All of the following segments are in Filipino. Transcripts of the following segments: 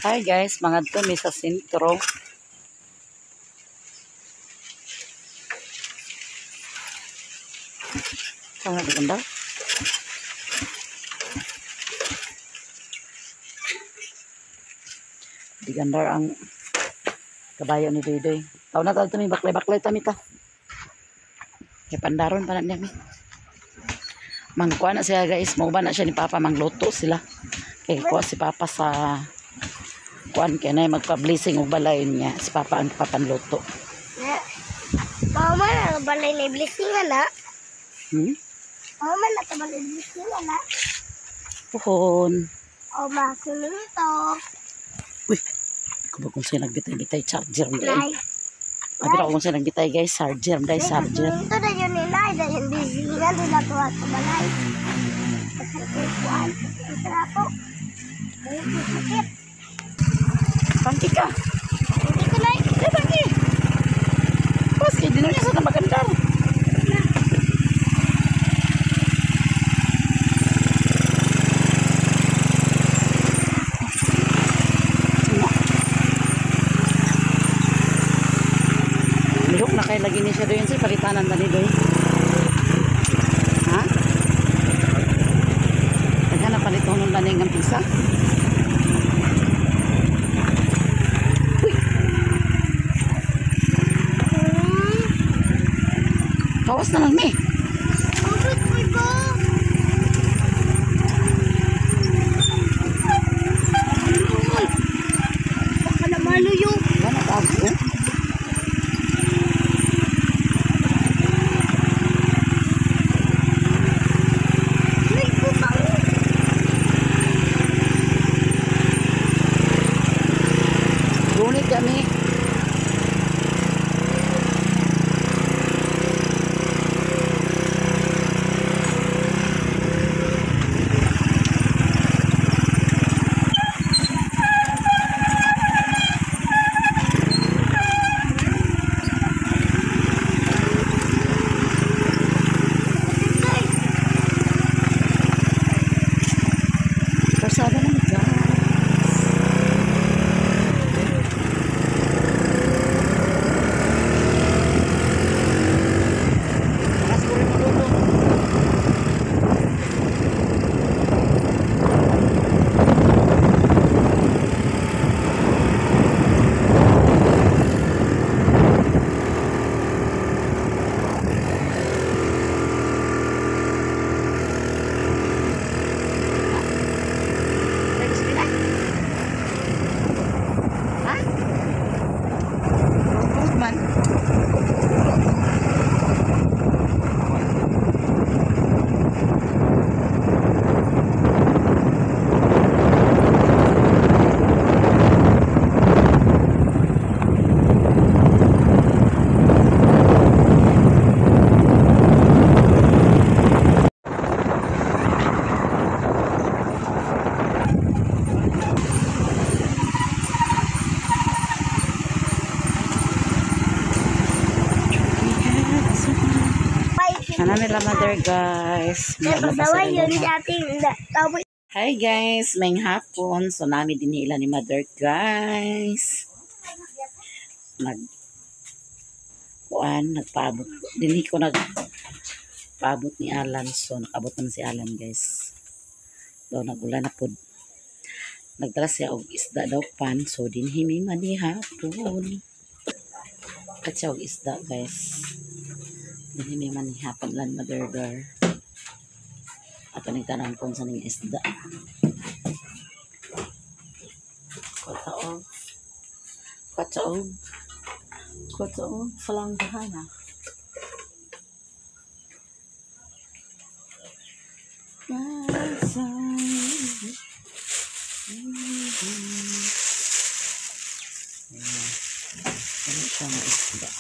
Hi guys, mga dumi sa sentro. Sangat ganda. Di ganda ang kabayo ni Doydoy. Taon na tayo tami, baklay-baklay tami ta. Kaya pandaron pa na niya. Mangkuha na siya guys, mauba na siya ni Papa, mangluto sila. Kaya kuha si Papa sa kuan kaya na magpa-blessing og balay niya. Si Papa ang papanluto. Mama na balay na blessing na. Mama na balay blessing na. Puhon. O masunod to. Uy, kung siya nagbitay-bitay charger dahil. Abira kung siya nagbitay guys, charger dahil charger. Ito na yun nila, dahil blessing na nila tuwa sa balay. Kasi kuan, ito na to. Ay, sakit. Pangki ka. Hindi ko na, Eh, pangki. Pas, kayo din niya sa magandang. Lihok na kayo lagi niya siya doon siya. Palitanan ba ni doon? Ha? Kaya na palitonon ba niya ng pisa? Kawas na lang ni. baka na maluyo. Gana ka ako? Gunit kami. Kasada ng gas. Mas ko rin maluto. Ha? Rupot man. Ano nila mother guys. Hi guys, may hapon. So nami din nila ni mother guys. Nagpaabot. Dinhi ko nagpaabot ni Alan. So nakabot na si Alan guys. Daw nagulan na pod. Nagdala siya og isda daw pan. So dinhi may mani hapon. Katsa og isda guys. Dinhi may mani hapon lan mother girl. Ato nagtanong kung saan yung isda. Kotsaog, falanggahan. Ano siya ng isda?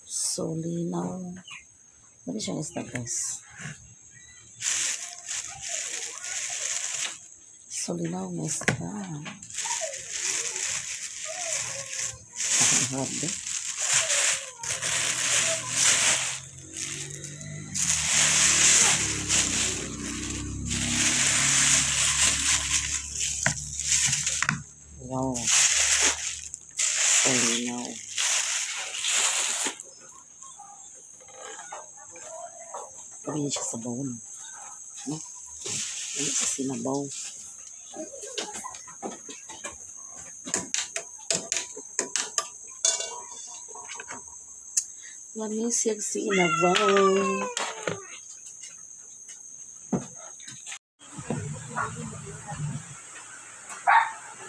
Solinaw. Ano siya ng isda guys? Solinaw na isda. Harap din. Wow. Kalinaw. Gawin siya sa bawon. No? Ano sa sinabaw? Lamis yung sinabaw.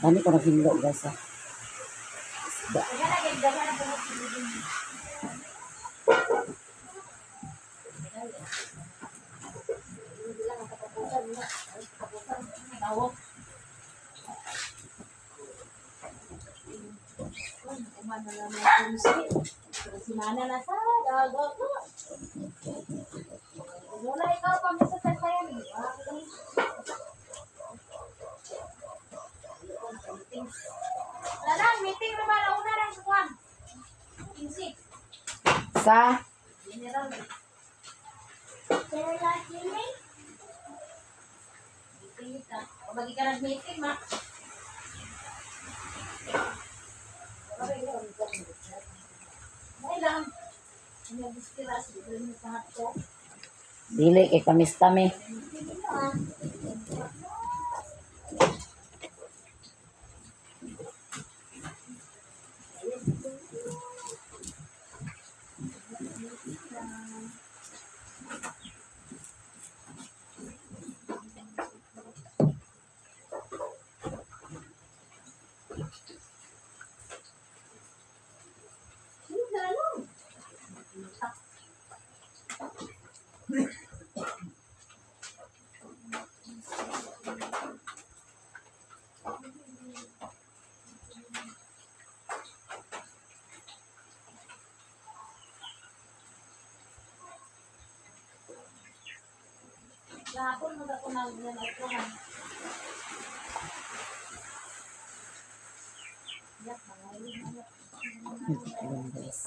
Dami ko naghinlo guys ha. Isda. Simana na sa dago ko. Wala ikaw pa sa tasayan. Wala lang, meeting na ba? Una lang sa kwan. Insik. Sa? General. General Jimmy? Meeting ka. O bagi ka nag-meeting, ma. Ay lang. Ano gusto ka? Siguro mo pa ito. Dili kay kamis-tami. Sige na. Kahapon mo ako nag-nag-nag-nag. Ayan guys.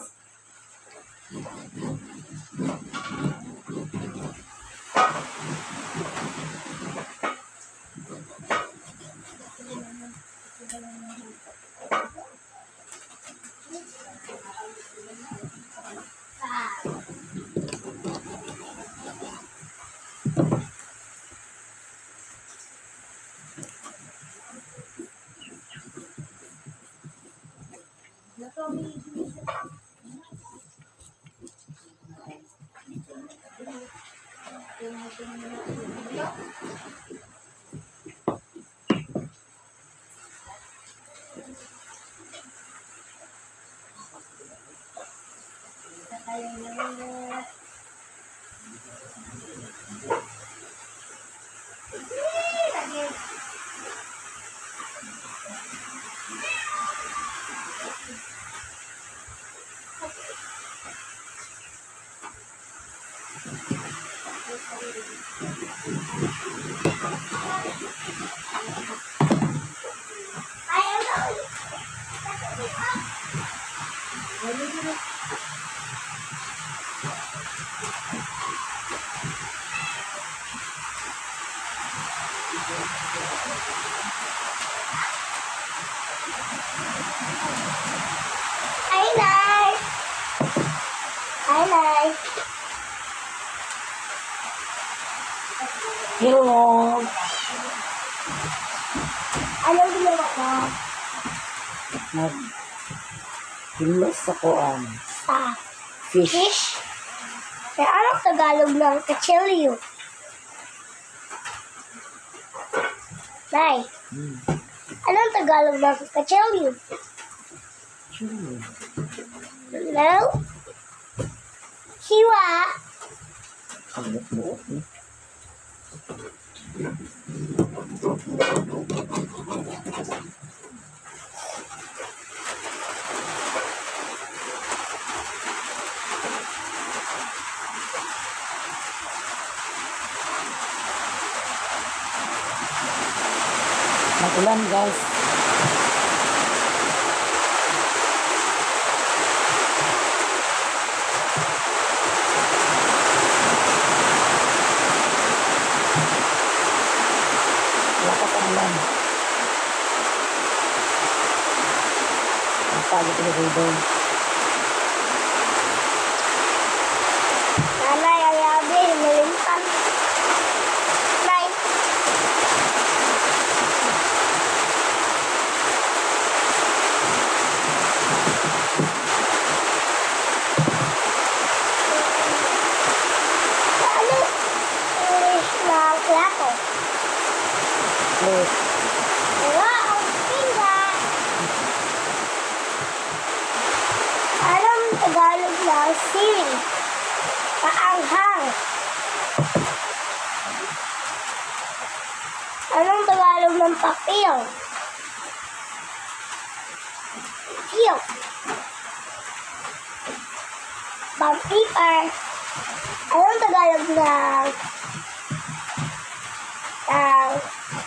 Highlight. Highlight. Hello. Anong ginawa ko? Nag-hinlo sa kuan. Sa Fish. fish? Kaya anong Tagalog ng kachilyo? Nay, anong Tagalog ng kachilyo? Sure. Hello? Hiwa? Ang buot eh. Nagulan guys. Lakas ang ulan. Pasagit ko dito. Nanay, ang yabi, nilimpan. Nay. Ano? English na plato. Wait. Wala ang pinga. Anong Tagalog ng sili? Paanghang. Anong Tagalog ng papel? Tiyok. Paper. Anong Tagalog ng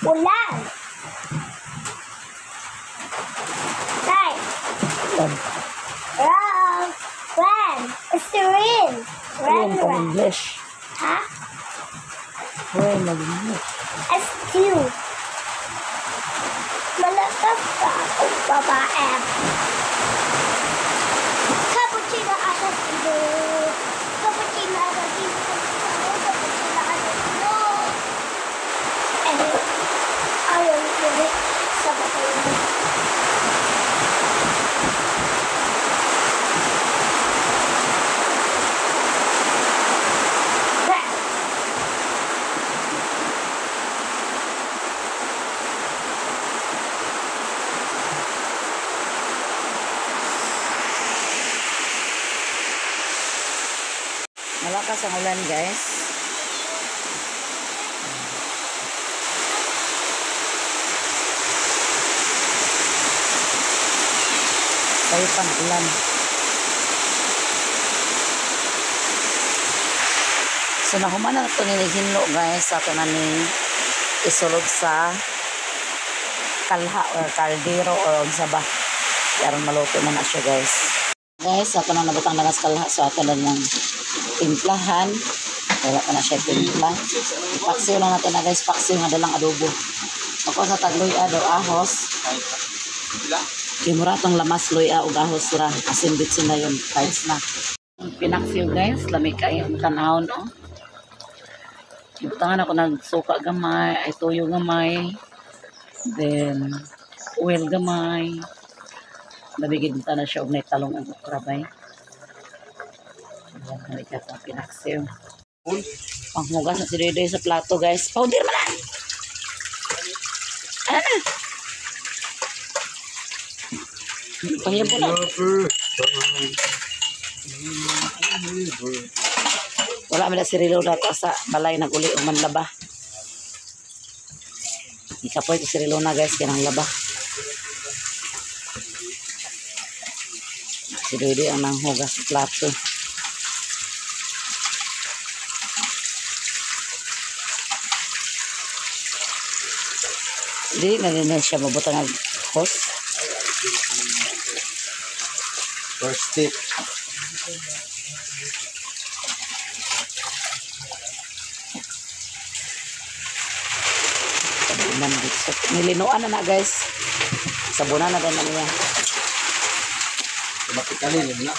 ulan? Tay. Wrong. When? It's the rain. Rain When? pag English. Ha? Rain pag English. S2. Malakas ka ang babae. Cappuccino ata sino. Cappuccino ata sino. Cappuccino ata sino. Ayaw nyo sa batay. Malakas ang ulan, guys. Tayo pang ulan. So, nahuman na ito nilihinlo, guys. Sa ito na ni isulog sa kalha or kaldero or sa ba. Karon maluto na siya, guys. Guys, ako na nabutang na sa kalha. So, ako na lang timplahan. Wala pa na siya timpla. Paksiw lang natin na, guys. Paksiw nga dalang adobo. Ako sa tagloy daw ahos. Kimuratong lamas loya o ahos ra. Asimbit sila yun. Kahit na. Pinaksiw, guys. Lamig kayo ang tanahon, no? Ibutangan ako nagsuka gamay. Ay tuyo gamay. Then, oil gamay. Nabigid na siya og talong ang ukrabay. Ayan, nalikat ang pinaksiw. Panghugas na si Doy sa plato, guys. Powder mo na! Ano na? Pahiyabo na. Wala mo na si Rilo na sa balay nag-uli o manlaba. Ikapoy ko si Rilo na, guys, kinang laba. Si Doy ang nanghugas sa plato. Hindi na siya mabutang ng hose. First tip. So, nilinuan na guys. Sabunan na din na niya. Mapikalin yun na.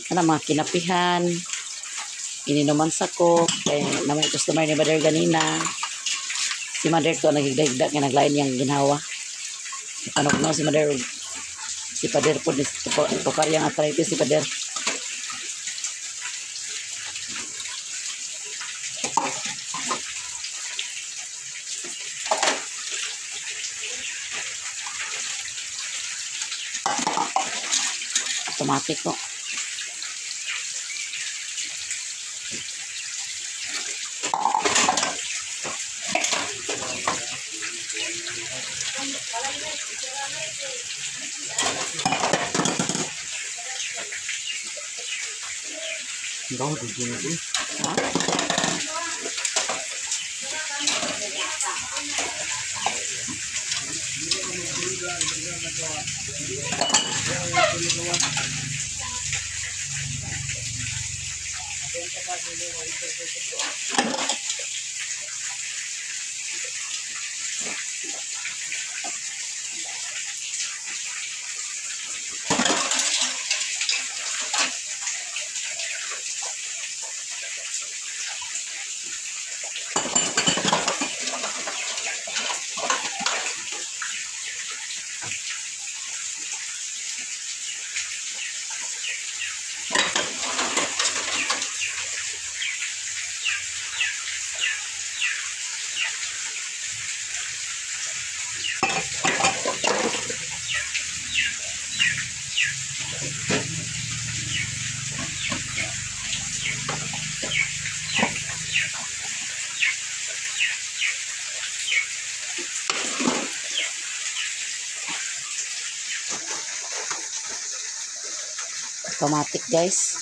Ano mga kinapihan. Ininuman sa ko. Kaya naman customer ni Mother ganina. Si Mother ko nagigdagdag nga naglain niyang ginawa. Ano ko si Mother. Si Pader po. Tukar yung arthritis si Pader. Automatic ko. Ikaw, dito na ito. automatic guys.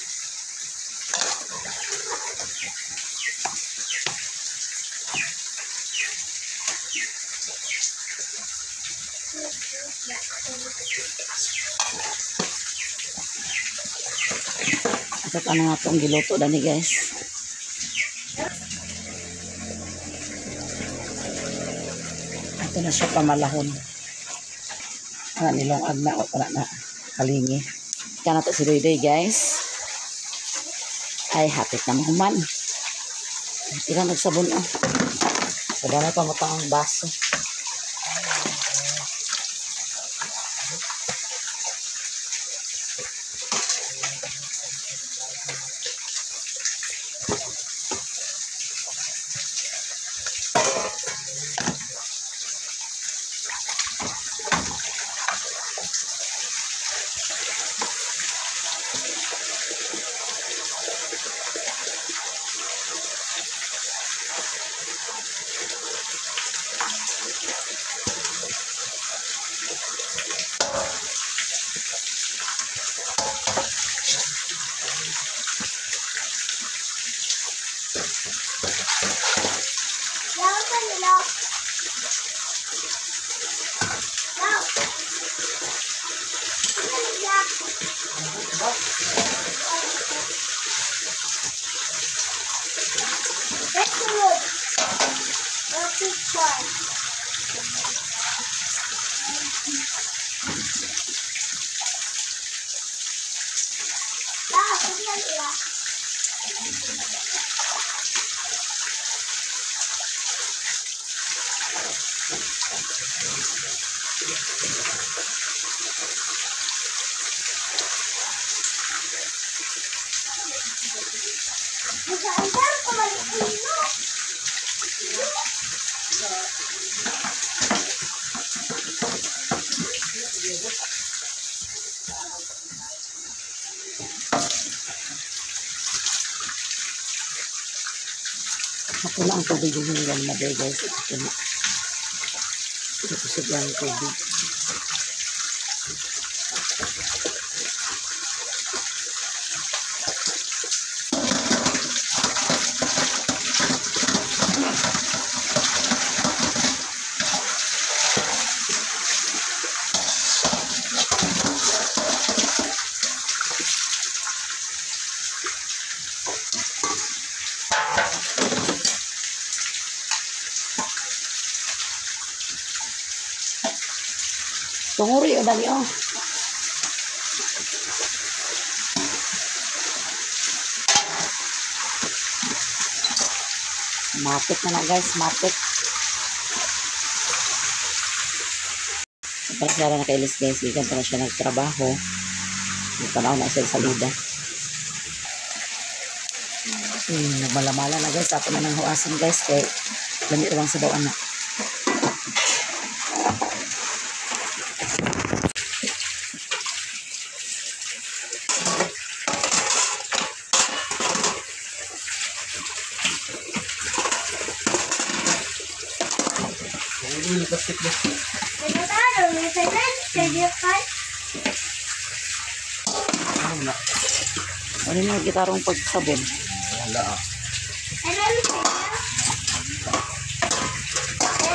Ito pa na nga itong giluto dani guys. Ito na siya pamalahon. Nilong agna o wala na kalingi. Kaya na ito si Doydoy guys. Ay hapit na mahuman. Ilang nagsabon oh. So dami pa matang ang baso. Lawan ka nila. Lawan. Let's go. Let's try. Lawan ka nila. Mag-aandar ko malipino. Ako na ang tubig yung hinilang na day guys. Ito na. Ito ko sigla ang tubig. Tunguri o dali oh. Matik na na guys, matik. Para siya na nakailis guys, ikan pa na siya nagtrabaho. Nagpanaw na siya sa salida. Nagmalamala na guys, tapos na nang huasan guys, kaya lamit lang sa bawaan na. Ini plastik deh. Nagkatalo, may sanan, kaya ka. Ano na? Ano yung gitarong pagsabon? Wala ah. Ano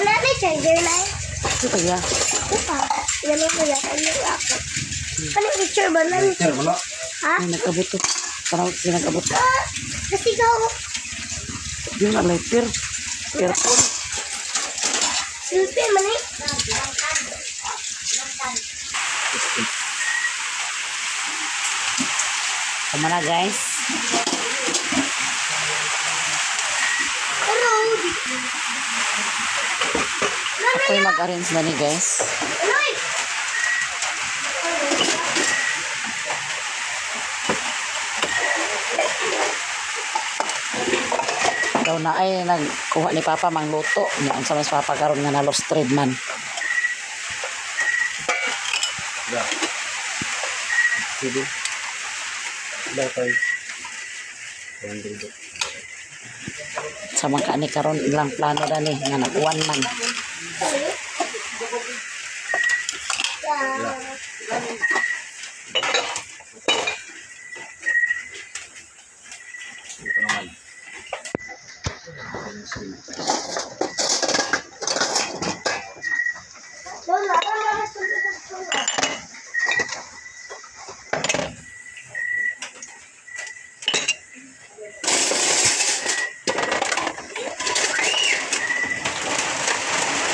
ni charger na eh? Ito kaya. Ito pa. Yan mo yan. Ano ako? Ano picture ba lang? Sir, wala. Ha? Ay, nagkabuto. Parang sila nagkabuto. Ah, kasi ikaw. Yung na lighter. Earphone. Silpin man eh. Tama na guys. Pero, Ako yung mag-arrange na ni guys. Anoy! Daw na ay nagkuha ni Papa mangluto. Yan sa mas Papa karon nga na lost trade man. Ya. Sige. Dapat. Sa mga ni karon ilang plano na ni nga nag-1 man. Ito naman. Lola, lola, lola.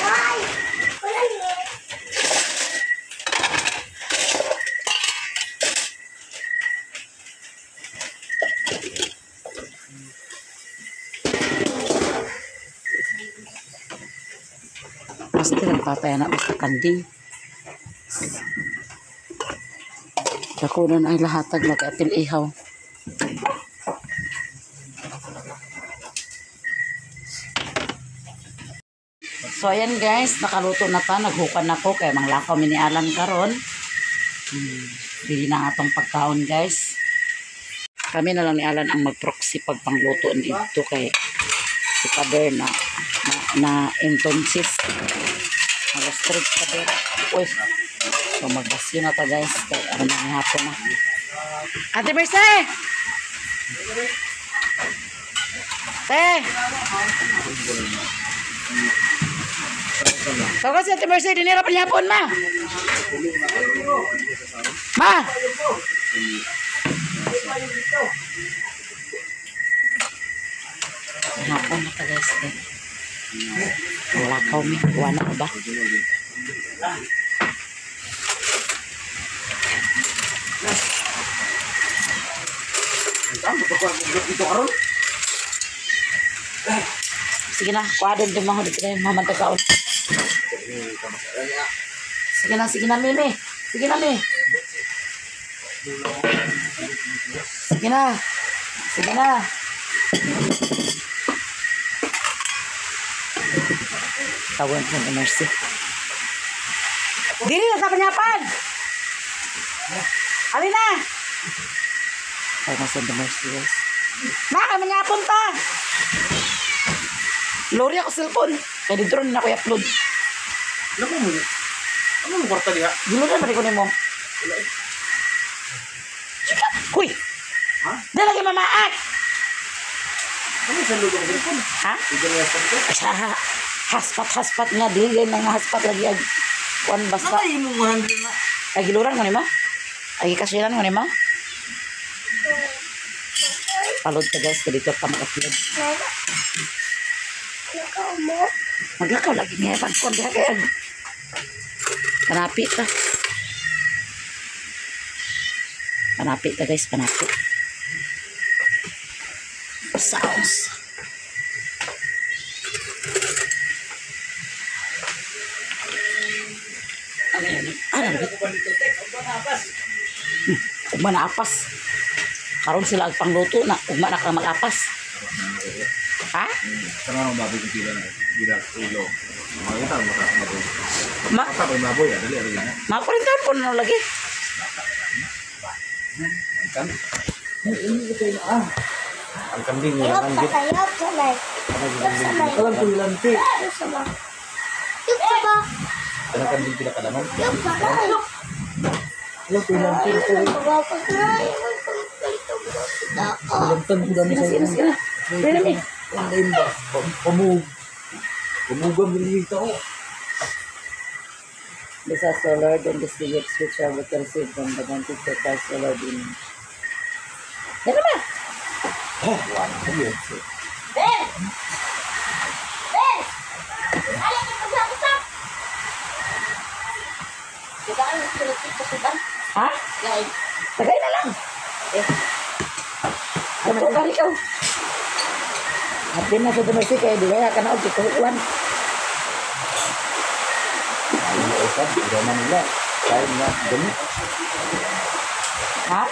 Ay, wala niya. Pasti nagpapay anak basta kanding. Ako na ay lahatag mag-apil ihaw. So ayan guys, nakaluto na ta, naghukan na ko kaya manglakaw minialan karon. Bili na atong pagkaon guys. Kami na lang ni Alan ang mag-proxy pag pangluto nito kay si Pader na entonces. Mag-stretch Pader. Uy. So magbasyo na ta guys kay ano na hapon na. Ate Merce! Te! Tawag si Ate Merce, dinira pa niya hapon, ma! Ma! Hapon na ta guys. Wala mi. Wala ka ba? Sige na, kuadon din mga dito na yung mamantagaon. Sige na, Mimi. Sige na, Mi. Sige na. Sige na. Tawan ko ni Mercy. Dili na sa panyapan. Alina. Ay, nasa ni Mercy, guys. Maka, manyapon ta. Lori ako cellphone. Kaya dito rin ako i-upload. Ano mo? Ano mo kwarta niya? Giludan ba rin ko ni mo? Huy! Ha? Dala lagi mamaat! Ano sa lugar ng cellphone? Ha? Ito na yung ito. Asa, haspat nga. Dili na nga haspat lagi. Kuan basta. Ay, mo mahal na. Ay, giluran ko ni ma? Ay, kasilan ko ni ma? Palod ka guys. Dito ka mag-upload. Nakaw mo. Maglakaw lagi niya. Pagkuan diha kaya. Panapit ka. Panapit ka guys. Panapit. Sounds. Ano yun? Ano yun? Ugma na apas. Karon sila ang pangluto na. Ugma na ka mag-apas. Ha? Sama ng baboy kung tila na. Bila ulo. Makita mo ka baboy. Ma? Apa may baboy ah? Dali, dali na. Mga 40 taon po na lagi. Kan? Ang kambing mo Yup, lang git. patayap sa light. Yup sa light. Alam ko ilan ti. Yup sa ba? Yup sa ba? Ang kambing pila kalaman. Yup sa ba? Alam ko ilan ti. Alamtan ko dami sa Sige na. Pwede mi. Ang lain ba? Pamugam nililita ko. This is solar, then this is which I will receive from the banking sector solar din. Yan naman. Oh, wala ko yun. Ben! Ben! Alam niyo pag-usap! Digaan mo sila sa kasuban? Ha? Guys. Tagay na lang. Ano ko kari ka? At din na sa domestic kaya di kaya ka na og kikuhan. Ayun na usap. Ikaw na nila. Kaya nga dami. Ha?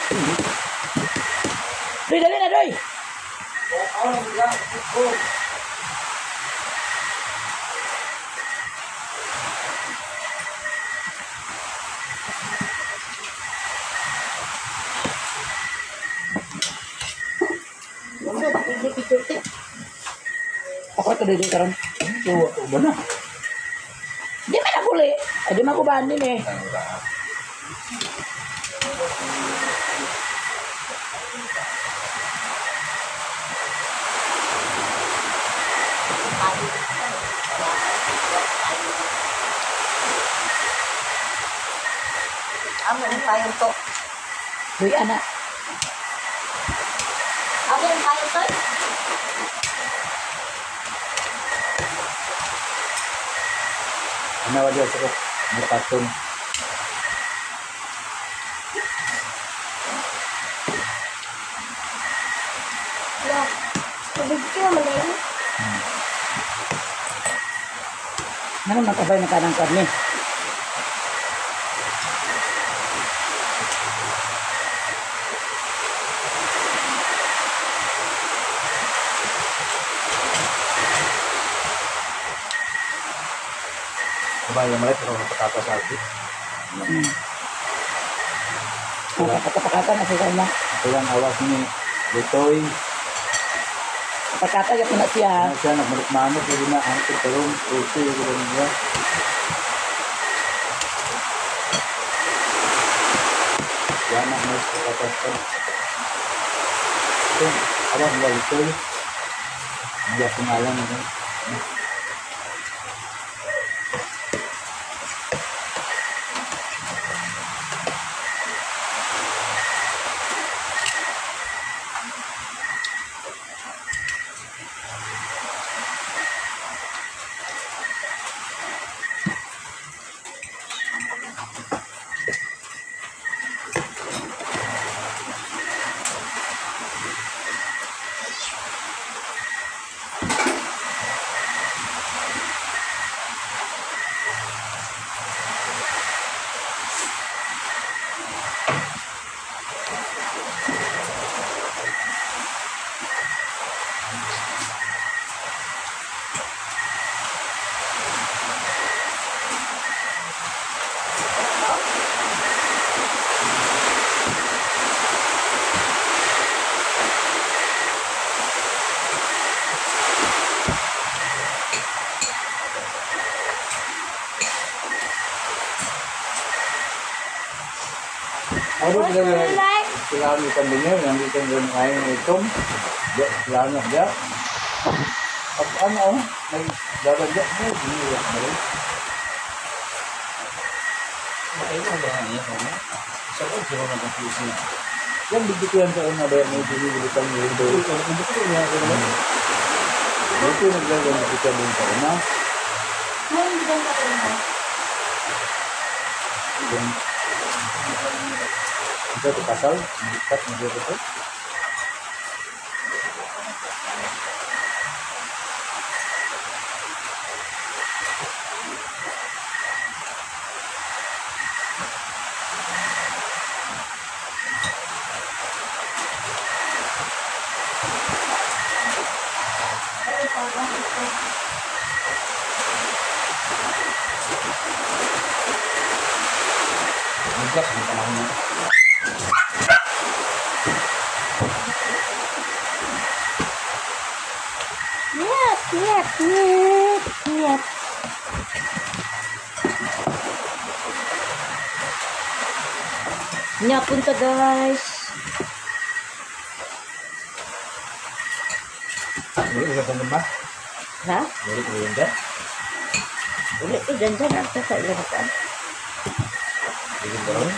Doy, dali na, Doy. Ako ito dito karon. Tuwa ko ba na? Di man ako li. Ay, di man ako bahan din eh. Ano ba? Amo yung kayo to. Uy, anak. Amo yung kayo to. Ano wala sa ko? May paton. No. Tubig ko malay. Ano matabay na kanang karne? Sabay yung malit, pero patatas sa akin. Kapakatan na sila na. Ito yung awas ni Lutoy. Kapakatan yung na siya. Ano siya, nagmanok-manok, hindi na ang tutarong, uso, yung gano'n niya. Yan ang mas patatas ka. Ito, awas ni Lutoy. Hindi ako ngalan. Ano ba kailangan ikan din yun? Ang ikan din ngayon ng itom. Kailangan niya. At ano, may dadagyak mo. Iniyak mo rin. Yan, bigit yan sa una ba yan? May binibilitan mo yun doon. Dito naglagay na ikan din sa una. Ngayon din ka rin mo. Ito ito kasal. Bikat mo dito ito. Bikat mo panahon mo. Yes, yes, yes, yes. Nya punta guys. Ulit ulit ang ba? Ha? Ulit ulit dyan. Ulit ko dyan dyan. Asa sa ilagaan. Ulit ba rin?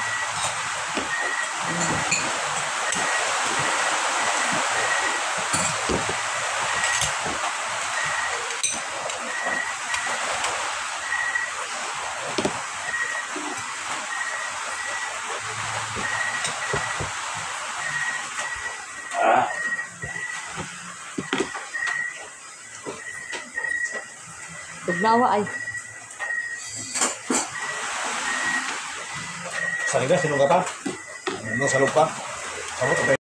Tugnawa ay. Sa liga, sino ka pa? Ano sa lupa? Sabot,